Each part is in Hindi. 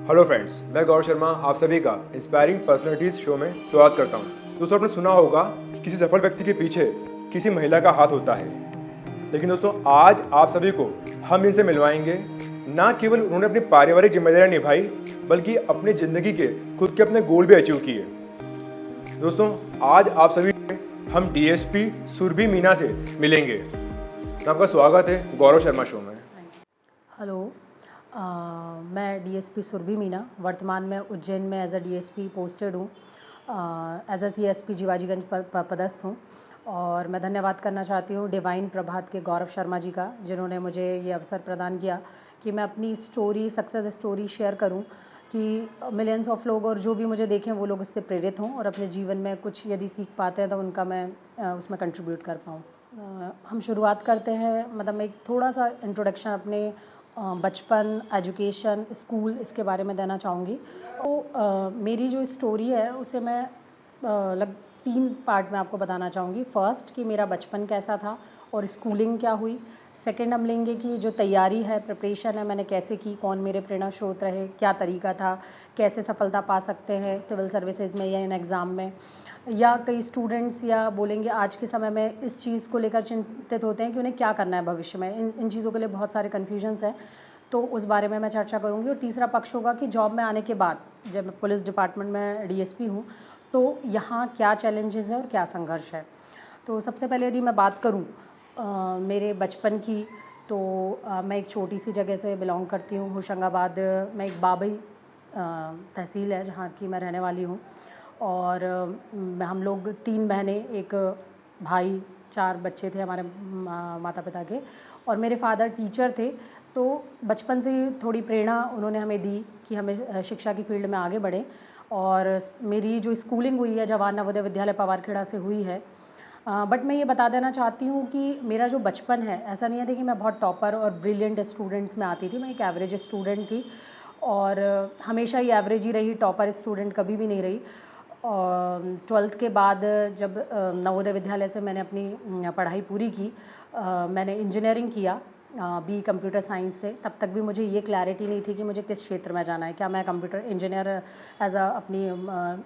हेलो फ्रेंड्स, मैं गौरव शर्मा आप सभी का इंस्पायरिंग पर्सनालिटीज़ शो में स्वागत करता हूं। दोस्तों, आपने सुना होगा कि किसी सफल व्यक्ति के पीछे किसी महिला का हाथ होता है। लेकिन दोस्तों, आज आप सभी को हम इनसे मिलवाएंगे। ना केवल उन्होंने अपनी पारिवारिक जिम्मेदारियां निभाई, बल्कि अपनी ज़िंदगी के खुद के अपने गोल भी अचीव किए। दोस्तों, आज आप सभी हम डीएसपी सुरभि मीना से मिलेंगे। तो आपका स्वागत है गौरव शर्मा शो में। हेलो, मैं डीएसपी सुरभि मीना वर्तमान में उज्जैन में एज अ डीएसपी पोस्टेड हूँ। एज अ सीएसपी जीवाजीगंज पदस्थ हूँ। और मैं धन्यवाद करना चाहती हूँ डिवाइन प्रभात के गौरव शर्मा जी का, जिन्होंने मुझे ये अवसर प्रदान किया कि मैं अपनी स्टोरी, सक्सेस स्टोरी शेयर करूँ कि मिलियंस ऑफ लोग और जो भी मुझे देखें वो लोग उससे प्रेरित हों और अपने जीवन में कुछ यदि सीख पाते हैं तो उनका मैं उसमें कंट्रीब्यूट कर पाऊँ। हम शुरुआत करते हैं, मतलब मैं एक थोड़ा सा इंट्रोडक्शन अपने बचपन, एजुकेशन, स्कूल, इसके बारे में देना चाहूँगी। तो मेरी जो स्टोरी है उसे मैं लग 3 पार्ट में आपको बताना चाहूँगी। फर्स्ट कि मेरा बचपन कैसा था और स्कूलिंग क्या हुई। सेकंड हम लेंगे कि जो तैयारी है, प्रिपरेशन है, मैंने कैसे की, कौन मेरे प्रेरणा स्रोत रहे, क्या तरीका था, कैसे सफलता पा सकते हैं सिविल सर्विसेज में या इन एग्ज़ाम में। या कई स्टूडेंट्स या बोलेंगे आज के समय में इस चीज़ को लेकर चिंतित होते हैं कि उन्हें क्या करना है भविष्य में। इन चीज़ों के लिए बहुत सारे कन्फ्यूजन्स हैं, तो उस बारे में मैं चर्चा करूँगी। और तीसरा पक्ष होगा कि जॉब में आने के बाद, जब मैं पुलिस डिपार्टमेंट में डीएसपी हूँ, तो यहाँ क्या चैलेंजेस हैं और क्या संघर्ष है। तो सबसे पहले यदि मैं बात करूँ मेरे बचपन की, तो मैं एक छोटी सी जगह से बिलोंग करती हूँ, होशंगाबाद में एक बाबई तहसील है जहाँ की मैं रहने वाली हूँ। और हम लोग 3 बहनें, एक भाई, 4 बच्चे थे हमारे माता पिता के। और मेरे फादर टीचर थे, तो बचपन से ही थोड़ी प्रेरणा उन्होंने हमें दी कि हमें शिक्षा की फील्ड में आगे बढ़ें। और मेरी जो स्कूलिंग हुई है जवाहर नवोदय विद्यालय पवारखेड़ा से हुई है। बट मैं ये बता देना चाहती हूँ कि मेरा जो बचपन है, ऐसा नहीं है कि मैं बहुत टॉपर और ब्रिलियंट स्टूडेंट्स में आती थी। मैं एक एवरेज स्टूडेंट थी और हमेशा ही एवरेज ही रही, टॉपर स्टूडेंट कभी भी नहीं रही। 12th के बाद जब नवोदय विद्यालय से मैंने अपनी पढ़ाई पूरी की, मैंने इंजीनियरिंग किया, बी कंप्यूटर साइंस से। तब तक भी मुझे ये क्लैरिटी नहीं थी कि मुझे किस क्षेत्र में जाना है, क्या मैं कंप्यूटर इंजीनियर एज अ अपनी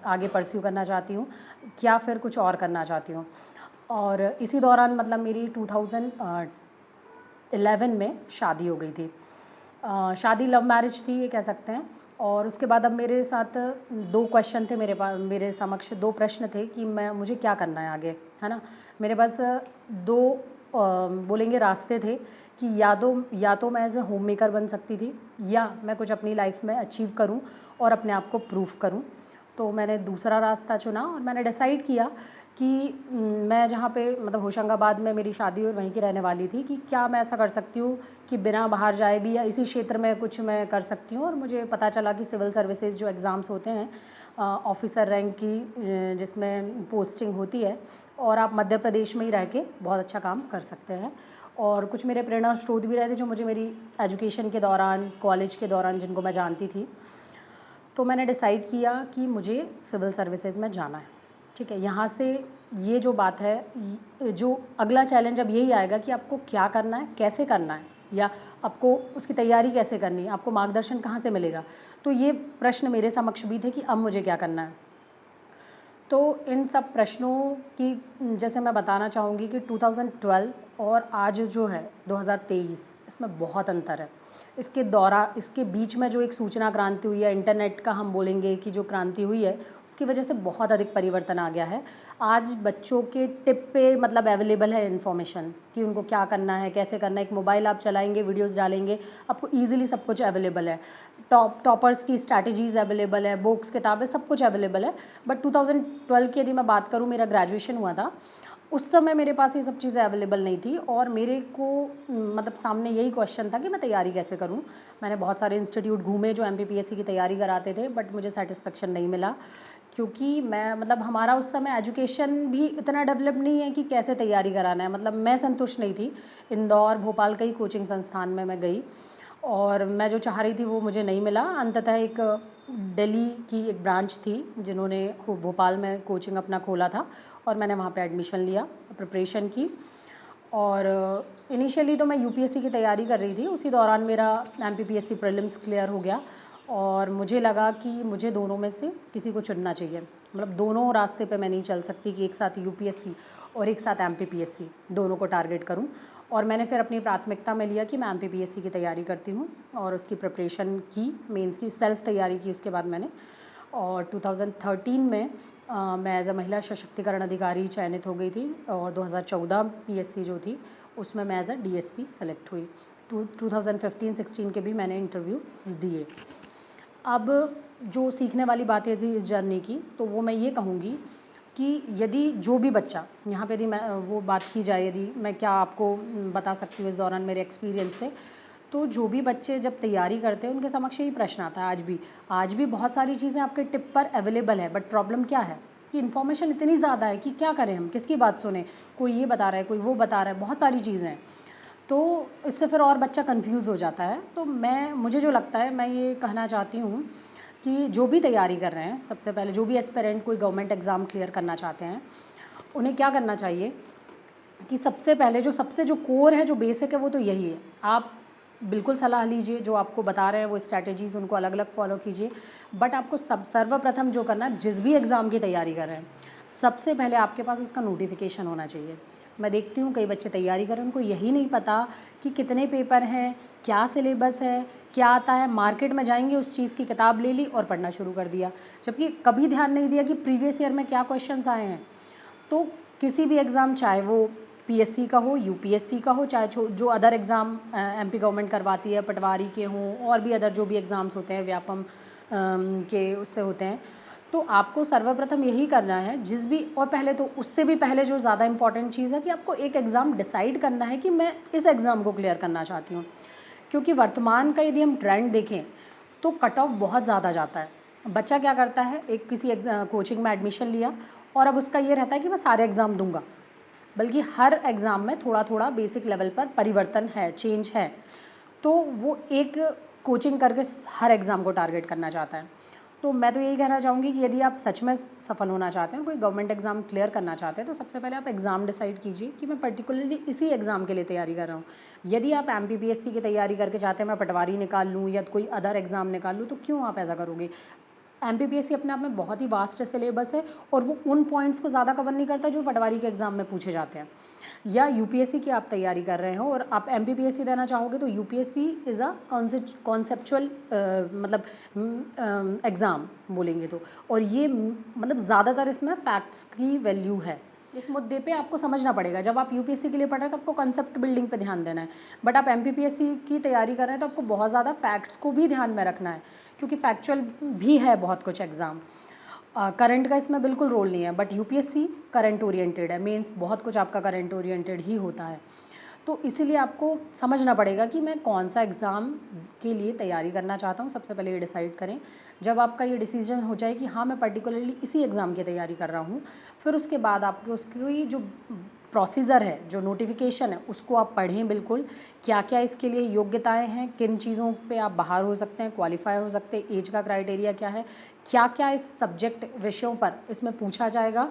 आगे परस्यू करना चाहती हूँ, क्या फिर कुछ और करना चाहती हूँ। और इसी दौरान मतलब मेरी 2011 में शादी हो गई थी। शादी लव मैरिज थी, ये कह सकते हैं। और उसके बाद अब मेरे साथ 2 क्वेश्चन थे, मेरे समक्ष 2 प्रश्न थे कि मुझे क्या करना है आगे, है ना। मेरे पास 2 बोलेंगे रास्ते थे कि या तो मैं एज ए होम मेकर बन सकती थी, या मैं कुछ अपनी लाइफ में अचीव करूं और अपने आप को प्रूफ करूं। तो मैंने दूसरा रास्ता चुना और मैंने डिसाइड किया कि मैं जहाँ पे मतलब होशंगाबाद में मेरी शादी और वहीं की रहने वाली थी, कि क्या मैं ऐसा कर सकती हूँ कि बिना बाहर जाए भी या इसी क्षेत्र में कुछ मैं कर सकती हूँ। और मुझे पता चला कि सिविल सर्विसेज जो एग्ज़ाम्स होते हैं ऑफिसर रैंक की, जिसमें पोस्टिंग होती है, और आप मध्य प्रदेश में ही रह के बहुत अच्छा काम कर सकते हैं। और कुछ मेरे प्रेरणा स्रोत भी रहे थे जो मुझे मेरी एजुकेशन के दौरान, कॉलेज के दौरान, जिनको मैं जानती थी। तो मैंने डिसाइड किया कि मुझे सिविल सर्विसेज में जाना है। ठीक है, यहाँ से ये जो बात है, जो अगला चैलेंज अब यही आएगा कि आपको क्या करना है, कैसे करना है, या आपको उसकी तैयारी कैसे करनी है, आपको मार्गदर्शन कहाँ से मिलेगा। तो ये प्रश्न मेरे समक्ष भी थे कि अब मुझे क्या करना है। तो इन सब प्रश्नों की जैसे मैं बताना चाहूँगी कि 2012 और आज जो है 2023, इसमें बहुत अंतर है। इसके बीच में जो एक सूचना क्रांति हुई है, इंटरनेट का हम बोलेंगे कि जो क्रांति हुई है, उसकी वजह से बहुत अधिक परिवर्तन आ गया है। आज बच्चों के टिप पे मतलब अवेलेबल है इन्फॉर्मेशन कि उनको क्या करना है, कैसे करना है। एक मोबाइल आप चलाएंगे, वीडियोस डालेंगे, आपको ईजिली सब कुछ अवेलेबल है। टॉपर्स की स्ट्रैटेजीज़ अवेलेबल है, बुक्स, किताबें, सब कुछ अवेलेबल है। बट 2012 की यदि मैं बात करूँ, मेरा ग्रेजुएशन हुआ था, उस समय मेरे पास ये सब चीज़ें अवेलेबल नहीं थी। और मेरे को मतलब सामने यही क्वेश्चन था कि मैं तैयारी कैसे करूं। मैंने बहुत सारे इंस्टीट्यूट घूमे जो एमपीपीएससी की तैयारी कराते थे, बट मुझे सेटिस्फेक्शन नहीं मिला, क्योंकि मैं मतलब हमारा उस समय एजुकेशन भी इतना डेवलप नहीं है कि कैसे तैयारी कराना है। मतलब मैं संतुष्ट नहीं थी। इंदौर, भोपाल कई कोचिंग संस्थान में मैं गई और मैं जो चाह रही थी वो मुझे नहीं मिला। अंततः एक दिल्ली की एक ब्रांच थी जिन्होंने भोपाल में कोचिंग अपना खोला था, और मैंने वहाँ पे एडमिशन लिया, प्रिपरेशन की। और इनिशियली तो मैं यूपीएससी की तैयारी कर रही थी। उसी दौरान मेरा एमपीपीएससी प्रीलिम्स क्लियर हो गया और मुझे लगा कि मुझे दोनों में से किसी को चुनना चाहिए। मतलब दोनों रास्ते पे मैं नहीं चल सकती कि एक साथ यूपीएससी और एक साथ एमपीपीएससी दोनों को टारगेट करूं। और मैंने फिर अपनी प्राथमिकता में लिया कि मैं एमपीपीएससी की तैयारी करती हूं और उसकी प्रिपरेशन की, मेंस की सेल्फ तैयारी की उसके बाद मैंने। और 2013 में मैं एज अ महिला सशक्तिकरण अधिकारी चयनित हो गई थी और 2014 पीएससी जो थी उसमें मैं एज अ डीएसपी सेलेक्ट हुई। 2015-16 के भी मैंने इंटरव्यू दिए। अब जो सीखने वाली बातें थी इस जर्नी की, तो वो मैं ये कहूँगी कि यदि जो भी बच्चा यहाँ पे यदि मैं वो बात की जाए, यदि मैं क्या आपको बता सकती हूँ इस दौरान मेरे एक्सपीरियंस से, तो जो भी बच्चे जब तैयारी करते हैं उनके समक्ष यही प्रश्न आता है। आज भी बहुत सारी चीज़ें आपके टिप पर अवेलेबल है, बट प्रॉब्लम क्या है कि इन्फॉर्मेशन इतनी ज़्यादा है कि क्या करें हम, किसकी बात सुने, कोई ये बता रहा है, कोई वो बता रहा है, बहुत सारी चीज़ें हैं। तो इससे फिर और बच्चा कंफ्यूज हो जाता है। तो मुझे जो लगता है, मैं ये कहना चाहती हूँ कि जो भी तैयारी कर रहे हैं, सबसे पहले जो भी एस्पिरेंट कोई गवर्नमेंट एग्ज़ाम क्लियर करना चाहते हैं, उन्हें क्या करना चाहिए कि सबसे पहले सबसे जो कोर है, जो बेसिक है, वो तो यही है। आप बिल्कुल सलाह लीजिए, जो आपको बता रहे हैं वो स्ट्रैटेजीज़ उनको अलग अलग फॉलो कीजिए, बट आपको सर्वप्रथम जो करना, जिस भी एग्ज़ाम की तैयारी कर रहे हैं, सबसे पहले आपके पास उसका नोटिफिकेशन होना चाहिए। मैं देखती हूँ कई बच्चे तैयारी कर रहे हैं, उनको यही नहीं पता कि कितने पेपर हैं, क्या सिलेबस है, क्या आता है। मार्केट में जाएंगे, उस चीज़ की किताब ले ली और पढ़ना शुरू कर दिया, जबकि कभी ध्यान नहीं दिया कि प्रीवियस ईयर में क्या क्वेश्चंस आए हैं। तो किसी भी एग्ज़ाम, चाहे वो पीएससी का हो, यूपीएससी का हो, चाहे जो अदर एग्ज़ाम एमपी गवर्नमेंट करवाती है, पटवारी के हों और भी अदर जो भी एग्ज़ाम्स होते हैं, व्यापम के उससे होते हैं, तो आपको सर्वप्रथम यही करना है, जिस भी, और पहले तो उससे भी पहले जो ज़्यादा इंपॉर्टेंट चीज़ है कि आपको एक एग्ज़ाम डिसाइड करना है कि मैं इस एग्ज़ाम को क्लियर करना चाहती हूँ। क्योंकि वर्तमान का यदि हम ट्रेंड देखें तो कट ऑफ बहुत ज़्यादा जाता है। बच्चा क्या करता है, एक किसी कोचिंग में एडमिशन लिया और अब उसका ये रहता है कि मैं सारे एग्ज़ाम दूंगा, बल्कि हर एग्ज़ाम में थोड़ा थोड़ा बेसिक लेवल पर परिवर्तन है, चेंज है। तो वो एक कोचिंग करके हर एग्ज़ाम को टारगेट करना चाहता है। तो मैं तो यही कहना चाहूँगी कि यदि आप सच में सफल होना चाहते हैं, कोई गवर्नमेंट एग्ज़ाम क्लियर करना चाहते हैं, तो सबसे पहले आप एग्ज़ाम डिसाइड कीजिए कि मैं पर्टिकुलरली इसी एग्ज़ाम के लिए तैयारी कर रहा हूँ। यदि आप एमपीपीएससी की तैयारी करके चाहते हैं मैं पटवारी निकाल लूँ या कोई अदर एग्ज़ाम निकाल लूँ, तो क्यों आप ऐसा करोगे? एमपीपीएससी अपने आप में बहुत ही वास्ट सिलेबस है और वो उन पॉइंट्स को ज़्यादा कवर नहीं करता जो पटवारी के एग्ज़ाम में पूछे जाते हैं। या यूपीएससी की आप तैयारी कर रहे हो और आप एमपीपीएससी देना चाहोगे, तो यूपीएससी इज़ अ कॉन्सेप्चुअल मतलब एग्ज़ाम बोलेंगे तो, और ये मतलब ज़्यादातर इसमें फैक्ट्स की वैल्यू है। इस मुद्दे पे आपको समझना पड़ेगा। जब आप यूपीएससी के लिए पढ़ रहे हैं तो आपको कंसेप्ट बिल्डिंग पे ध्यान देना है, बट आप एमपीपीएससी की तैयारी कर रहे हैं तो आपको बहुत ज़्यादा फैक्ट्स को भी ध्यान में रखना है, क्योंकि फैक्चुअल भी है बहुत कुछ एग्ज़ाम। करंट का इसमें बिल्कुल रोल नहीं है, बट यूपीएससी करंट ओरिएंटेड है, मीन्स बहुत कुछ आपका करंट ओरिएंटेड ही होता है। तो इसीलिए आपको समझना पड़ेगा कि मैं कौन सा एग्ज़ाम के लिए तैयारी करना चाहता हूँ। सबसे पहले ये डिसाइड करें। जब आपका ये डिसीजन हो जाए कि हाँ मैं पर्टिकुलरली इसी एग्ज़ाम की तैयारी कर रहा हूँ, फिर उसके बाद आपके उसकी जो प्रोसीजर है, जो नोटिफिकेशन है, उसको आप पढ़ें बिल्कुल। क्या क्या इसके लिए योग्यताएं हैं, किन चीज़ों पे आप बाहर हो सकते हैं, क्वालिफाई हो सकते हैं, एज का क्राइटेरिया क्या है, क्या क्या इस सब्जेक्ट विषयों पर इसमें पूछा जाएगा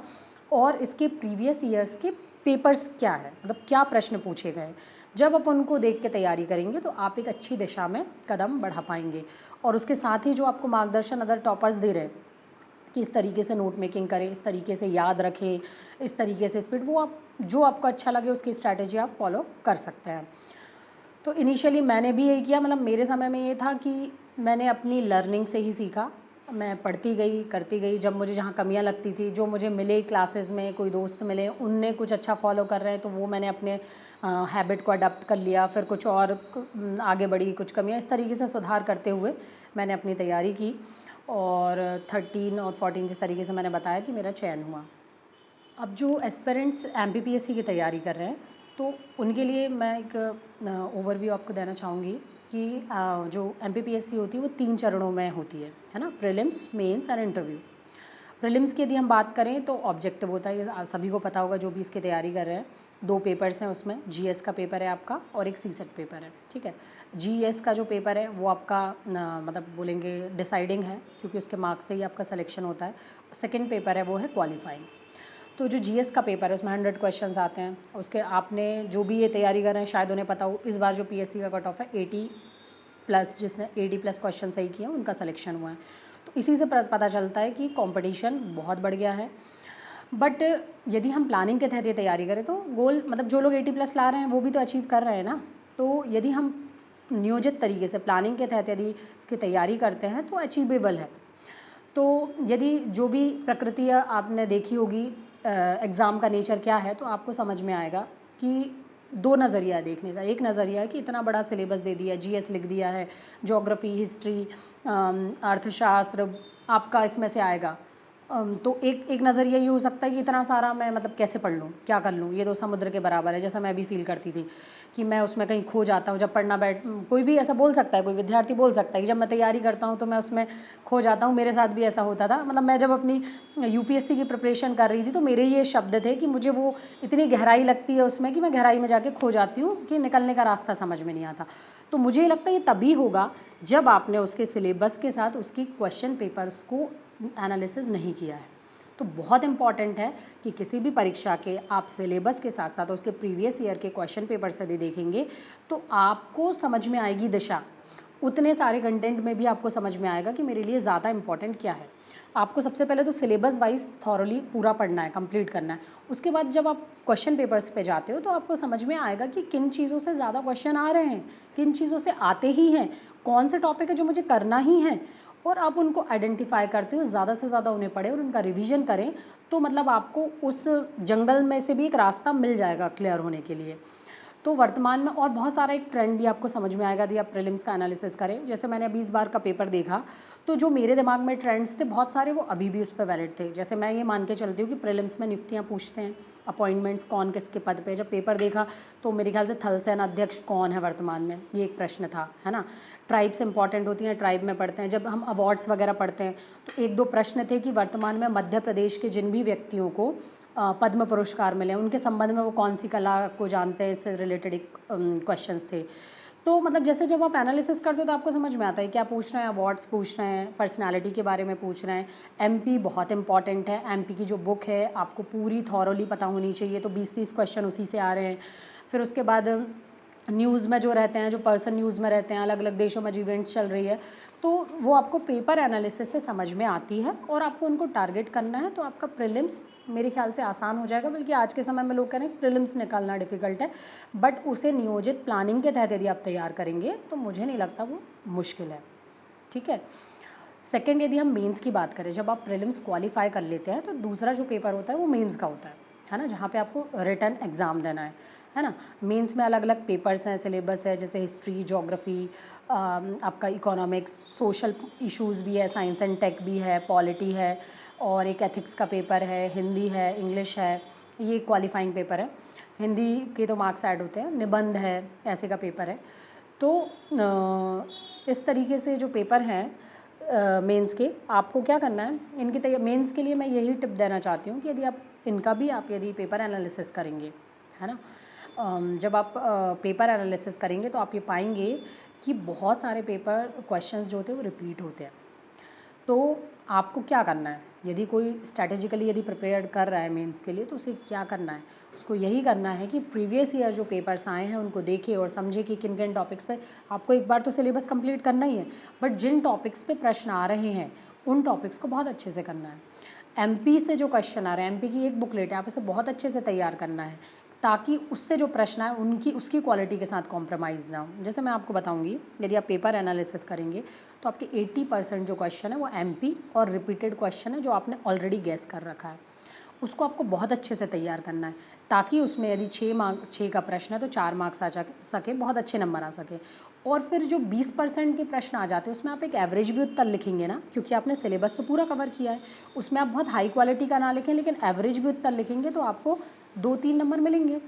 और इसके प्रीवियस ईयर्स के पेपर्स क्या है, मतलब क्या प्रश्न पूछे गए। जब आप उनको देख के तैयारी करेंगे तो आप एक अच्छी दिशा में कदम बढ़ा पाएंगे। और उसके साथ ही जो आपको मार्गदर्शन अदर टॉपर्स दे रहे हैं कि इस तरीके से नोट मेकिंग करें, इस तरीके से याद रखें, इस तरीके से स्पीड, वो आप जो आपको अच्छा लगे उसकी स्ट्रैटेजी आप फॉलो कर सकते हैं। तो इनिशियली मैंने भी यही किया, मतलब मेरे समय में ये था कि मैंने अपनी लर्निंग से ही सीखा। मैं पढ़ती गई, करती गई। जब मुझे जहाँ कमियाँ लगती थी, जो मुझे मिले क्लासेस में, कोई दोस्त मिले, उनने कुछ अच्छा फॉलो कर रहे हैं तो वो मैंने अपने हैबिट को अडॉप्ट कर लिया। फिर कुछ और आगे बढ़ी, कुछ कमियाँ, इस तरीके से सुधार करते हुए मैंने अपनी तैयारी की और 13 और 14 जिस तरीके से मैंने बताया कि मेरा चयन हुआ। अब जो एस्पिरेंट्स एमपीपीएससी की तैयारी कर रहे हैं तो उनके लिए मैं एक ओवरव्यू आपको देना चाहूँगी कि जो एमपीपीएससी होती है वो 3 चरणों में होती है ना, प्रीलिम्स, मेंस और इंटरव्यू। प्रीलिम्स की यदि हम बात करें तो ऑब्जेक्टिव होता है, ये आप सभी को पता होगा जो भी इसकी तैयारी कर रहे हैं। 2 पेपर्स हैं उसमें, जीएस का पेपर है आपका और एक सीसेट पेपर है, ठीक है। जीएस का जो पेपर है वो आपका मतलब बोलेंगे डिसाइडिंग है, क्योंकि उसके मार्क्स से ही आपका सिलेक्शन होता है। सेकेंड पेपर है वो है क्वालिफाइंग। तो जो जीएस का पेपर है उसमें 100 क्वेश्चंस आते हैं। उसके आपने जो भी ये तैयारी कर रहे हैं शायद उन्हें पता हो, इस बार जो पीएससी का कट ऑफ है प्लस जिसने 80 प्लस क्वेश्चन सही किए उनका सिलेक्शन हुआ है। तो इसी से पता चलता है कि कंपटीशन बहुत बढ़ गया है। बट यदि हम प्लानिंग के तहत ये तैयारी करें तो गोल मतलब जो लोग 80 प्लस ला रहे हैं वो भी तो अचीव कर रहे हैं ना। तो यदि हम नियोजित तरीके से प्लानिंग के तहत यदि इसकी तैयारी करते हैं तो अचीवेबल है। तो यदि जो भी प्रकृति आपने देखी होगी एग्ज़ाम का नेचर क्या है, तो आपको समझ में आएगा कि दो नज़रिया है देखने का। एक नज़रिया है कि इतना बड़ा सिलेबस दे दिया, जीएस लिख दिया है, ज्योग्राफी, हिस्ट्री, अर्थशास्त्र आपका इसमें से आएगा। तो एक नज़रिया ये हो सकता है कि इतना सारा मैं मतलब कैसे पढ़ लूँ, क्या कर लूँ, ये तो समुद्र के बराबर है। जैसा मैं भी फील करती थी कि मैं उसमें कहीं खो जाता हूँ जब पढ़ना कोई भी ऐसा बोल सकता है, कोई विद्यार्थी बोल सकता है कि जब मैं तैयारी करता हूँ तो मैं उसमें खो जाता हूँ। मेरे साथ भी ऐसा होता था। मतलब मैं जब अपनी यूपीएससी की प्रिपरेशन कर रही थी तो मेरे ये शब्द थे कि मुझे वो इतनी गहराई लगती है उसमें कि मैं गहराई में जाके खो जाती हूँ कि निकलने का रास्ता समझ में नहीं आता। तो मुझे ये लगता है ये तभी होगा जब आपने उसके सिलेबस के साथ उसकी क्वेश्चन पेपर्स को एनालिसिस नहीं किया है। तो बहुत इम्पॉर्टेंट है कि किसी भी परीक्षा के आप सिलेबस के साथ साथ उसके प्रीवियस ईयर के क्वेश्चन पेपर्स यदि देखेंगे तो आपको समझ में आएगी दिशा। उतने सारे कंटेंट में भी आपको समझ में आएगा कि मेरे लिए ज़्यादा इम्पॉर्टेंट क्या है। आपको सबसे पहले तो सिलेबस वाइज थॉरली पूरा पढ़ना है, कंप्लीट करना है। उसके बाद जब आप क्वेश्चन पेपर्स पे जाते हो तो आपको समझ में आएगा कि किन चीज़ों से ज़्यादा क्वेश्चन आ रहे हैं, किन चीज़ों से आते ही हैं, कौन से टॉपिक है जो मुझे करना ही है, और आप उनको आइडेंटिफाई करते हो, ज़्यादा से ज़्यादा उन्हें पढ़ें और उनका रिवीजन करें। तो मतलब आपको उस जंगल में से भी एक रास्ता मिल जाएगा क्लियर होने के लिए। तो वर्तमान में और बहुत सारा एक ट्रेंड भी आपको समझ में आएगा यदि आप प्रीलिम्स का एनालिसिस करें। जैसे मैंने अभी इस बार का पेपर देखा तो जो मेरे दिमाग में ट्रेंड्स थे बहुत सारे वो अभी भी उस पर वैलिड थे। जैसे मैं ये मान के चलती हूँ कि प्रीलिम्स में नियुक्तियाँ पूछते हैं, अपॉइंटमेंट्स कौन किसके पद पे। जब पेपर देखा तो मेरे ख्याल से थल सेना अध्यक्ष कौन है वर्तमान में, ये एक प्रश्न था, है ना। ट्राइब्स इंपॉर्टेंट होती हैं, ट्राइब में पढ़ते हैं। जब हम अवार्ड्स वगैरह पढ़ते हैं तो एक दो प्रश्न थे कि वर्तमान में मध्य प्रदेश के जिन भी व्यक्तियों को पद्म पुरस्कार मिले उनके संबंध में वो कौन सी कला को जानते हैं, इससे रिलेटेड एक क्वेश्चंस थे। तो मतलब जैसे जब आप एनालिसिस करते हो तो आपको समझ में आता है क्या पूछ रहे हैं, अवार्ड्स पूछ रहे हैं, पर्सनालिटी के बारे में पूछ रहे हैं। एमपी बहुत इंपॉर्टेंट है, एमपी की जो बुक है आपको पूरी थॉरली पता होनी चाहिए। तो 20-30 क्वेश्चन उसी से आ रहे हैं। फिर उसके बाद न्यूज़ में जो रहते हैं, जो पर्सन न्यूज़ में रहते हैं, अलग अलग देशों में जो इवेंट्स चल रही है, तो वो आपको पेपर एनालिसिस से समझ में आती है और आपको उनको टारगेट करना है। तो आपका प्रीलिम्स मेरे ख्याल से आसान हो जाएगा। बल्कि आज के समय में लोग कह रहे हैं प्रीलिम्स निकालना डिफ़िकल्ट है, बट उसे नियोजित प्लानिंग के तहत यदि आप तैयार करेंगे तो मुझे नहीं लगता वो मुश्किल है। ठीक है। सेकेंड, यदि हम मेंस की बात करें, जब आप प्रीलिम्स क्वालिफाई कर लेते हैं तो दूसरा जो पेपर होता है वो मेंस का होता है ना, जहाँ पे आपको रिटन एग्ज़ाम देना है ना। मेंस में अलग अलग पेपर्स हैं, सिलेबस है, जैसे हिस्ट्री, ज्योग्राफी, आपका इकोनॉमिक्स, सोशल इश्यूज़ भी है, साइंस एंड टेक भी है, पॉलिटी है, और एक एथिक्स का पेपर है, हिंदी है, इंग्लिश है। ये क्वालिफाइंग पेपर है। हिंदी के तो मार्क्स ऐड होते हैं, निबंध है, ऐसे का पेपर है। तो इस तरीके से जो पेपर हैं मेंस के, आपको क्या करना है इनकी मेंस के लिए मैं यही टिप देना चाहती हूँ कि यदि आप इनका भी आप यदि पेपर एनालिसिस करेंगे, है ना, जब आप पेपर एनालिसिस करेंगे तो आप ये पाएंगे कि बहुत सारे पेपर क्वेश्चंस जो होते हैं वो रिपीट होते हैं। तो आपको क्या करना है, यदि कोई स्ट्रैटेजिकली यदि प्रिपेयर कर रहा है मेंस के लिए तो उसे क्या करना है, उसको यही करना है कि प्रीवियस ईयर जो पेपर्स आए हैं उनको देखे और समझे कि किन किन टॉपिक्स पे आपको एक बार तो सिलेबस कंप्लीट करना ही है, बट जिन टॉपिक्स पे प्रश्न आ रहे हैं उन टॉपिक्स को बहुत अच्छे से करना है। एमपी से जो क्वेश्चन आ रहे हैं, एमपी की एक बुकलेट है, आप इसे बहुत अच्छे से तैयार करना है ताकि उससे जो प्रश्न आए उनकी उसकी क्वालिटी के साथ कॉम्प्रोमाइज़ ना हो। जैसे मैं आपको बताऊंगी, यदि आप पेपर एनालिसिस करेंगे तो आपके 80% जो क्वेश्चन है वो एमपी और रिपीटेड क्वेश्चन है जो आपने ऑलरेडी गैस कर रखा है, उसको आपको बहुत अच्छे से तैयार करना है ताकि उसमें यदि 6 का प्रश्न है तो 4 मार्क्स आ सके, बहुत अच्छे नंबर आ सके। और फिर जो 20% के प्रश्न आ जाते हैं उसमें आप एक एवरेज भी उत्तर लिखेंगे ना, क्योंकि आपने सिलेबस तो पूरा कवर किया है। उसमें आप बहुत हाई क्वालिटी का ना लिखें लेकिन एवरेज भी उत्तर लिखेंगे तो आपको 2-3 नंबर मिलेंगे।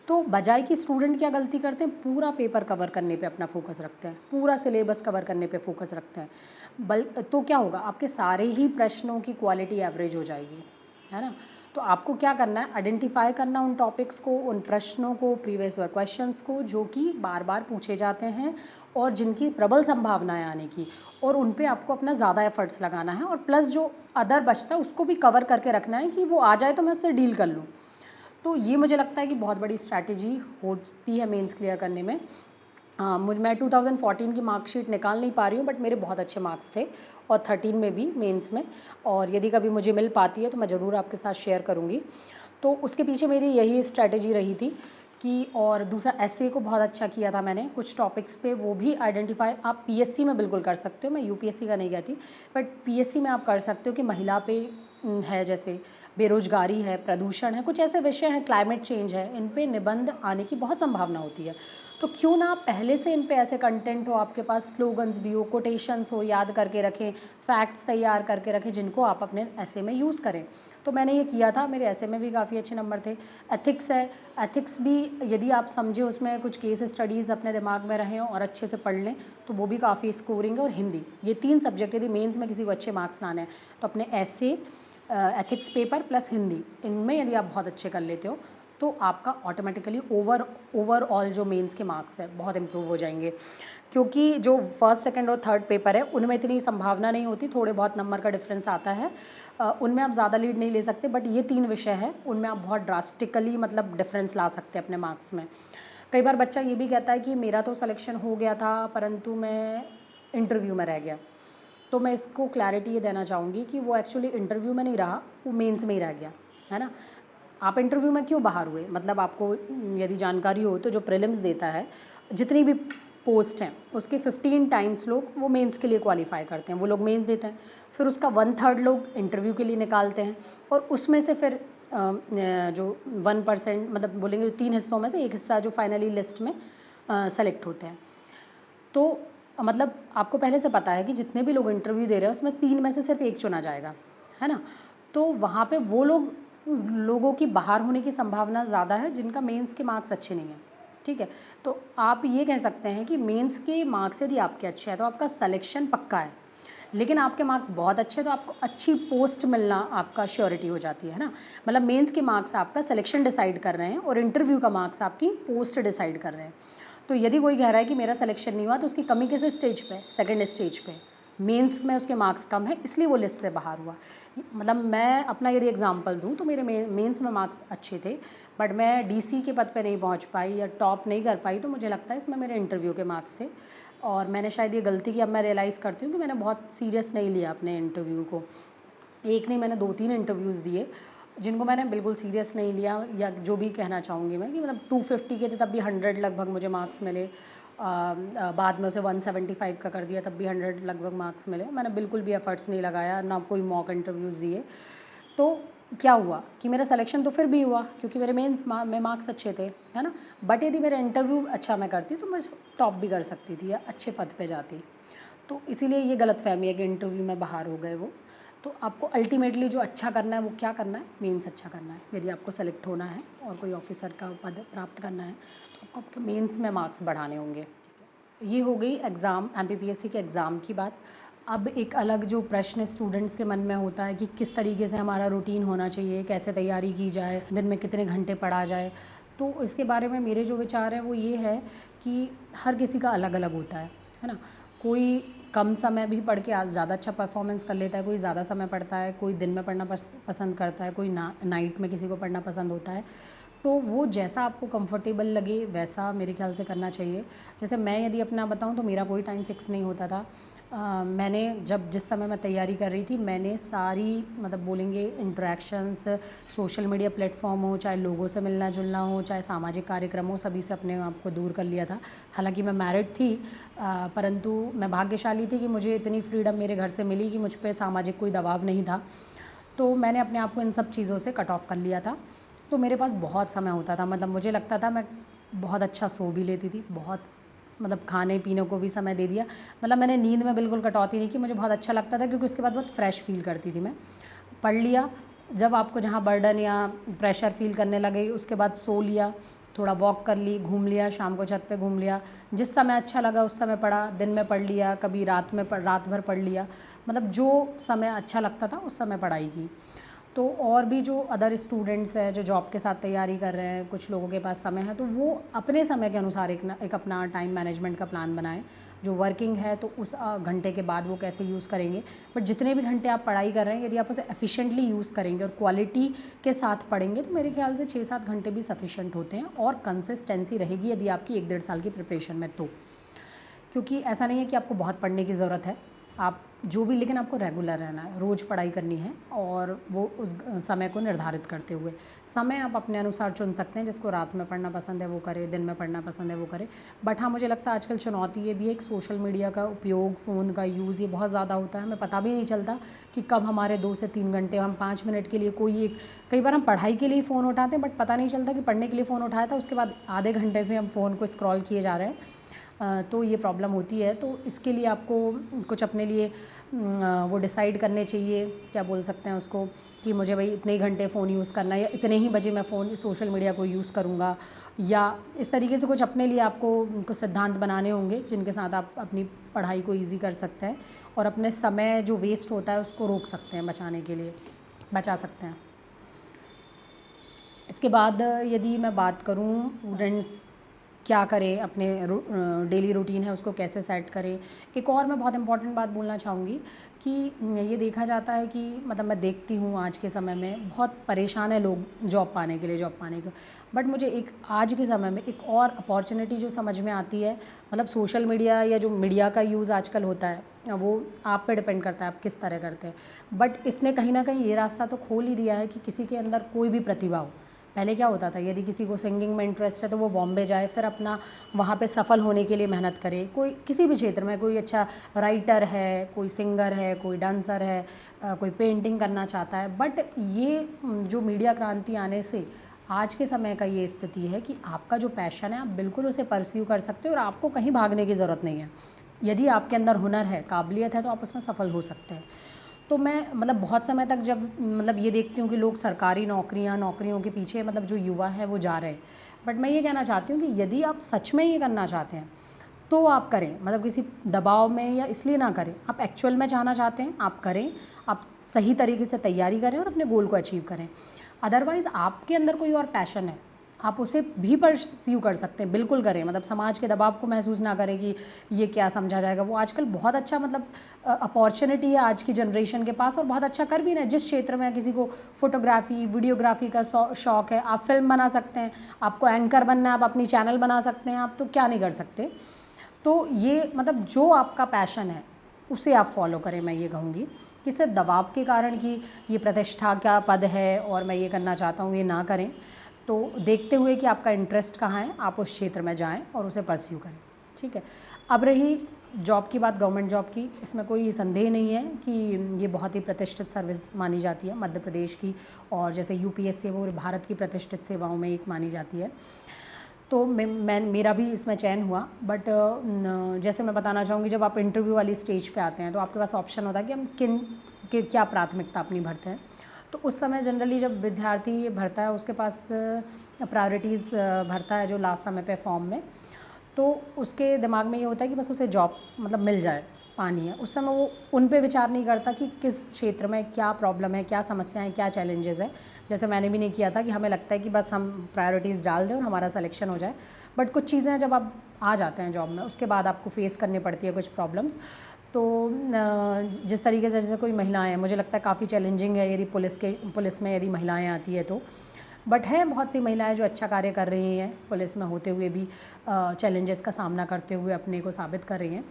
तो बजाय कि स्टूडेंट क्या गलती करते हैं, पूरा पेपर कवर करने पे अपना फोकस रखते हैं, पूरा सिलेबस कवर करने पे फोकस रखते हैं, तो क्या होगा, आपके सारे ही प्रश्नों की क्वालिटी एवरेज हो जाएगी, है ना। तो आपको क्या करना है, आइडेंटिफाई करना उन टॉपिक्स को, उन प्रश्नों को, प्रीवियस ईयर क्वेश्चंस को जो कि बार बार पूछे जाते हैं और जिनकी प्रबल संभावनाएं आने की, और उन पे आपको अपना ज़्यादा एफर्ट्स लगाना है। और प्लस जो अदर बचता है उसको भी कवर करके रखना है कि वो आ जाए तो मैं उससे डील कर लूँ। तो ये मुझे लगता है कि बहुत बड़ी स्ट्रैटेजी होती है मेंस क्लियर करने में। हाँ, मैं 2014 की मार्कशीट निकाल नहीं पा रही हूँ, बट मेरे बहुत अच्छे मार्क्स थे और 13 में भी मेंस में। और यदि कभी मुझे मिल पाती है तो मैं ज़रूर आपके साथ शेयर करूँगी। तो उसके पीछे मेरी यही स्ट्रैटेजी रही थी कि, और दूसरा एसए को बहुत अच्छा किया था मैंने कुछ टॉपिक्स पे, वो भी आइडेंटिफाई आप पीएससी में बिल्कुल कर सकते हो, मैं यूपीएससी का नहीं कहती, बट पीएससी में आप कर सकते हो कि महिला पे है, जैसे बेरोजगारी है, प्रदूषण है, कुछ ऐसे विषय हैं, क्लाइमेट चेंज है, इन पे निबंध आने की बहुत संभावना होती है। तो क्यों ना आप पहले से इन पे ऐसे कंटेंट हो, आपके पास स्लोगन्स भी हो, कोटेशंस हो, याद करके रखें, फैक्ट्स तैयार करके रखें, जिनको आप अपने ऐसे में यूज़ करें। तो मैंने ये किया था, मेरे ऐसे में भी काफ़ी अच्छे नंबर थे। एथिक्स है, एथिक्स भी यदि आप समझे, उसमें कुछ केस स्टडीज़ अपने दिमाग में रहें और अच्छे से पढ़ लें, तो वो भी काफ़ी स्कोरिंग है। और हिंदी, ये 3 सब्जेक्ट यदि मेंस में किसी को अच्छे मार्क्स लाने हैं तो अपने ऐसे, एथिक्स पेपर प्लस हिंदी, इनमें यदि आप बहुत अच्छे कर लेते हो तो आपका ऑटोमेटिकली ओवरऑल जो मेंस के मार्क्स है बहुत इम्प्रूव हो जाएंगे। क्योंकि जो फर्स्ट, सेकंड और थर्ड पेपर है उनमें इतनी संभावना नहीं होती, थोड़े बहुत नंबर का डिफरेंस आता है, उनमें आप ज़्यादा लीड नहीं ले सकते, बट ये 3 विषय है उनमें आप बहुत ड्रास्टिकली मतलब डिफरेंस ला सकते हैं अपने मार्क्स में। कई बार बच्चा ये भी कहता है कि मेरा तो सिलेक्शन हो गया था परंतु मैं इंटरव्यू में रह गया। तो मैं इसको क्लैरिटी ये देना चाहूँगी कि वो एक्चुअली इंटरव्यू में नहीं रहा, वो मेंस में ही रह गया, है ना। आप इंटरव्यू में क्यों बाहर हुए, मतलब आपको यदि जानकारी हो तो जो प्रीलिम्स देता है, जितनी भी पोस्ट हैं उसके 15 टाइम्स लोग वो मेंस के लिए क्वालिफाई करते हैं, वो लोग मेंस देते हैं, फिर उसका 1/3 लोग इंटरव्यू के लिए निकालते हैं, और उसमें से फिर जो 1% मतलब बोलेंगे 3 हिस्सों में से एक हिस्सा जो फाइनली लिस्ट में सेलेक्ट होते हैं। तो मतलब आपको पहले से पता है कि जितने भी लोग इंटरव्यू दे रहे हैं उसमें 3 में से सिर्फ 1 चुना जाएगा, है ना। तो वहाँ पे वो लोगों की बाहर होने की संभावना ज़्यादा है जिनका मेंस के मार्क्स अच्छे नहीं हैं, ठीक है। तो आप ये कह सकते हैं कि मेंस के मार्क्स यदि आपके अच्छे हैं तो आपका सिलेक्शन पक्का है, लेकिन आपके मार्क्स बहुत अच्छे हैं तो आपको अच्छी पोस्ट मिलना आपका श्योरिटी हो जाती है ना। मतलब मेंस के मार्क्स आपका सिलेक्शन डिसाइड कर रहे हैं और इंटरव्यू का मार्क्स आपकी पोस्ट डिसाइड कर रहे हैं। तो यदि कोई कह रहा है कि मेरा सिलेक्शन नहीं हुआ तो उसकी कमी किस स्टेज पे, सेकंड स्टेज पे, मेंस में उसके मार्क्स कम है इसलिए वो लिस्ट से बाहर हुआ। मतलब मैं अपना यदि एग्जांपल दूं तो मेरे मेंस में मार्क्स अच्छे थे, बट मैं डीसी के पद पे नहीं पहुंच पाई या टॉप नहीं कर पाई, तो मुझे लगता है इसमें मेरे इंटरव्यू के मार्क्स थे। और मैंने शायद ये गलती की, अब मैं रियलाइज़ करती हूँ कि मैंने बहुत सीरियस नहीं लिया अपने इंटरव्यू को। एक नहीं, मैंने 2-3 इंटरव्यूज़ दिए जिनको मैंने बिल्कुल सीरियस नहीं लिया, या जो भी कहना चाहूँगी मैं कि मतलब 250 के थे तब भी 100 लगभग मुझे मार्क्स मिले। बाद में उसे 175 का कर दिया तब भी 100 लगभग मार्क्स मिले। मैंने बिल्कुल भी एफर्ट्स नहीं लगाया, ना कोई मॉक इंटरव्यूज़ दिए। तो क्या हुआ कि मेरा सिलेक्शन तो फिर भी हुआ क्योंकि मेरे मेंस में मार्क्स अच्छे थे, है ना। बट यदि मेरा इंटरव्यू अच्छा मैं करती तो मैं टॉप भी कर सकती थी या अच्छे पद पे जाती। तो इसीलिए ये गलतफहमी है कि इंटरव्यू में बाहर हो गए वो। तो आपको अल्टीमेटली जो अच्छा करना है वो क्या करना है, मेंस अच्छा करना है। यदि आपको सेलेक्ट होना है और कोई ऑफिसर का पद प्राप्त करना है तो आपको आपके मेंस में मार्क्स बढ़ाने होंगे, ठीक है। ये हो गई एग्ज़ाम, एमपीपीएससी के एग्ज़ाम की बात। अब एक अलग जो प्रश्न स्टूडेंट्स के मन में होता है कि किस तरीके से हमारा रूटीन होना चाहिए, कैसे तैयारी की जाए, दिन में कितने घंटे पढ़ा जाए। तो इसके बारे में मेरे जो विचार हैं वो ये है कि हर किसी का अलग अलग होता है ना। कोई कम समय भी पढ़ के आज ज़्यादा अच्छा परफॉर्मेंस कर लेता है, कोई ज़्यादा समय पढ़ता है, कोई दिन में पढ़ना पसंद करता है, कोई नाइट में किसी को पढ़ना पसंद होता है। तो वो जैसा आपको कंफर्टेबल लगे वैसा मेरे ख्याल से करना चाहिए। जैसे मैं यदि अपना बताऊं तो मेरा कोई टाइम फिक्स नहीं होता था। मैंने जिस समय मैं तैयारी कर रही थी मैंने सारी मतलब बोलेंगे इंटरेक्शंस, सोशल मीडिया प्लेटफॉर्म हो, चाहे लोगों से मिलना जुलना हो, चाहे सामाजिक कार्यक्रम हो, सभी से अपने आप को दूर कर लिया था। हालांकि मैं मैरिड थी, परंतु मैं भाग्यशाली थी कि मुझे इतनी फ्रीडम मेरे घर से मिली कि मुझ पर सामाजिक कोई दबाव नहीं था। तो मैंने अपने आप को इन सब चीज़ों से कट ऑफ कर लिया था। तो मेरे पास बहुत समय होता था, मतलब मुझे लगता था मैं बहुत अच्छा सो भी लेती थी, बहुत मतलब खाने पीने को भी समय दे दिया। मतलब मैंने नींद में बिल्कुल कटौती नहीं की, मुझे बहुत अच्छा लगता था क्योंकि उसके बाद बहुत फ्रेश फील करती थी मैं। पढ़ लिया, जब आपको जहाँ बर्डन या प्रेशर फील करने लगे उसके बाद सो लिया, थोड़ा वॉक कर ली, घूम लिया, शाम को छत पे घूम लिया, जिस समय अच्छा लगा उस समय पढ़ा, दिन में पढ़ लिया, कभी रात भर पढ़ लिया, मतलब जो समय अच्छा लगता था उस समय पढ़ाई की। तो और भी जो अदर स्टूडेंट्स हैं जो जॉब के साथ तैयारी कर रहे हैं, कुछ लोगों के पास समय है तो वो अपने समय के अनुसार एक अपना टाइम मैनेजमेंट का प्लान बनाएं। जो वर्किंग है तो उस घंटे के बाद वो कैसे यूज़ करेंगे। बट जितने भी घंटे आप पढ़ाई कर रहे हैं यदि आप उसे एफिशिएंटली यूज़ करेंगे और क्वालिटी के साथ पढ़ेंगे तो मेरे ख्याल से 6-7 घंटे भी सफिशेंट होते हैं, और कंसिस्टेंसी रहेगी यदि आपकी 1-1.5 साल की प्रिपरेशन में तो। क्योंकि ऐसा नहीं है कि आपको बहुत पढ़ने की ज़रूरत है, आप जो भी, लेकिन आपको रेगुलर रहना है, रोज़ पढ़ाई करनी है, और वो उस समय को निर्धारित करते हुए। समय आप अपने अनुसार चुन सकते हैं, जिसको रात में पढ़ना पसंद है वो करे, दिन में पढ़ना पसंद है वो करे। बट हाँ, मुझे लगता है आजकल चुनौती ये भी है, एक सोशल मीडिया का उपयोग, फ़ोन का यूज़ ये बहुत ज़्यादा होता है, हमें पता भी नहीं चलता कि कब हमारे 2 से 3 घंटे, हम 5 मिनट के लिए कोई एक, कई बार हम पढ़ाई के लिए फ़ोन उठाते हैं बट पता नहीं चलता कि पढ़ने के लिए फ़ोन उठाया था, उसके बाद आधे घंटे से हम फ़ोन को स्क्रॉल किए जा रहे हैं। तो ये प्रॉब्लम होती है। तो इसके लिए आपको कुछ अपने लिए वो डिसाइड करने चाहिए, क्या बोल सकते हैं उसको, कि मुझे भाई इतने ही घंटे फ़ोन यूज़ करना है, या इतने ही बजे मैं फ़ोन सोशल मीडिया को यूज़ करूँगा, या इस तरीके से कुछ अपने लिए आपको कुछ सिद्धांत बनाने होंगे जिनके साथ आप अपनी पढ़ाई को ईज़ी कर सकते हैं और अपने समय जो वेस्ट होता है उसको रोक सकते हैं, बचा सकते हैं। इसके बाद यदि मैं बात करूँ स्टूडेंट्स क्या करें, अपने डेली रूटीन है उसको कैसे सेट करें। एक और मैं बहुत इम्पॉर्टेंट बात बोलना चाहूँगी कि ये देखा जाता है कि मतलब मैं देखती हूँ आज के समय में बहुत परेशान है लोग जॉब पाने के। बट मुझे एक आज के समय में एक और अपॉर्चुनिटी जो समझ में आती है, मतलब सोशल मीडिया या जो मीडिया का यूज़ आजकल होता है वो आप पे डिपेंड करता है आप किस तरह करते हैं। बट इसने कहीं ना कहीं ये रास्ता तो खोल ही दिया है कि किसी के अंदर कोई भी प्रतिभा हो। पहले क्या होता था, यदि किसी को सिंगिंग में इंटरेस्ट है तो वो बॉम्बे जाए, फिर अपना वहाँ पे सफल होने के लिए मेहनत करे। कोई किसी भी क्षेत्र में, कोई अच्छा राइटर है, कोई सिंगर है, कोई डांसर है, कोई पेंटिंग करना चाहता है। बट ये जो मीडिया क्रांति आने से आज के समय का ये स्थिति है कि आपका जो पैशन है आप बिल्कुल उसे परस्यू कर सकते हो और आपको कहीं भागने की ज़रूरत नहीं है। यदि आपके अंदर हुनर है, काबिलियत है, तो आप उसमें सफल हो सकते हैं। तो मैं मतलब बहुत समय तक जब मतलब ये देखती हूँ कि लोग सरकारी नौकरियों के पीछे मतलब जो युवा हैं वो जा रहे हैं। बट मैं ये कहना चाहती हूँ कि यदि आप सच में ये करना चाहते हैं तो आप करें, मतलब किसी दबाव में या इसलिए ना करें। आप एक्चुअल में जाना चाहते हैं, आप करें, आप सही तरीके से तैयारी करें और अपने गोल को अचीव करें। अदरवाइज़ आपके अंदर कोई और पैशन है, आप उसे भी परस्यू कर सकते हैं, बिल्कुल करें। मतलब समाज के दबाव को महसूस ना करें कि ये क्या समझा जाएगा। वो आजकल बहुत अच्छा मतलब अपॉर्चुनिटी है आज की जनरेशन के पास और बहुत अच्छा कर भी रहे हैं। जिस क्षेत्र में किसी को फोटोग्राफी, वीडियोग्राफी का शौक़ है, आप फिल्म बना सकते हैं, आपको एंकर बनना है, आप अपनी चैनल बना सकते हैं, आप तो क्या नहीं कर सकते। तो ये मतलब जो आपका पैशन है उसे आप फॉलो करें, मैं ये कहूँगी। कि सिर्फ दबाव के कारण कि ये प्रतिष्ठा का पद है और मैं ये करना चाहता हूँ, ये ना करें। तो देखते हुए कि आपका इंटरेस्ट कहाँ है, आप उस क्षेत्र में जाएं और उसे परस्यू करें, ठीक है। अब रही जॉब की बात, गवर्नमेंट जॉब की, इसमें कोई संदेह नहीं है कि ये बहुत ही प्रतिष्ठित सर्विस मानी जाती है मध्य प्रदेश की, और जैसे यूपीएससी वो भारत की प्रतिष्ठित सेवाओं में एक मानी जाती है। तो मेरा भी इसमें चयन हुआ। बट जैसे मैं बताना चाहूँगी, जब आप इंटरव्यू वाली स्टेज पे आते हैं तो आपके पास ऑप्शन होता है कि हम क्या प्राथमिकता अपनी भरते हैं। तो उस समय जनरली जब विद्यार्थी भरता है उसके पास प्रायोरिटीज़ भरता है जो लास्ट समय पे फॉर्म में, तो उसके दिमाग में ये होता है कि बस उसे जॉब मतलब मिल जाए, पानी है। उस समय वो उन पे विचार नहीं करता कि किस क्षेत्र में क्या प्रॉब्लम है, क्या समस्याएं, क्या चैलेंजेस है। जैसे मैंने भी नहीं किया था कि हमें लगता है कि बस हम प्रायोरिटीज़ डाल दें और हमारा सिलेक्शन हो जाए। बट कुछ चीज़ें जब आप आ जाते हैं जॉब में, उसके बाद आपको फेस करनी पड़ती है कुछ प्रॉब्लम्स। तो जिस तरीके से जैसे कोई महिलाएं, मुझे लगता है काफ़ी चैलेंजिंग है यदि पुलिस में यदि महिलाएं आती है तो। बट है बहुत सी महिलाएं जो अच्छा कार्य कर रही हैं पुलिस में होते हुए भी, चैलेंजेस का सामना करते हुए अपने को साबित कर रही हैं।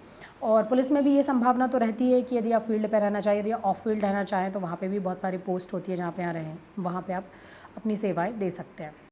और पुलिस में भी ये संभावना तो रहती है कि यदि आप फील्ड पे रहना चाहिए, यदि ऑफ फील्ड रहना चाहें तो वहाँ पे भी बहुत सारी पोस्ट होती है जहाँ पे आ रहे हैं, वहाँ पे आप अपनी सेवाएं दे सकते हैं।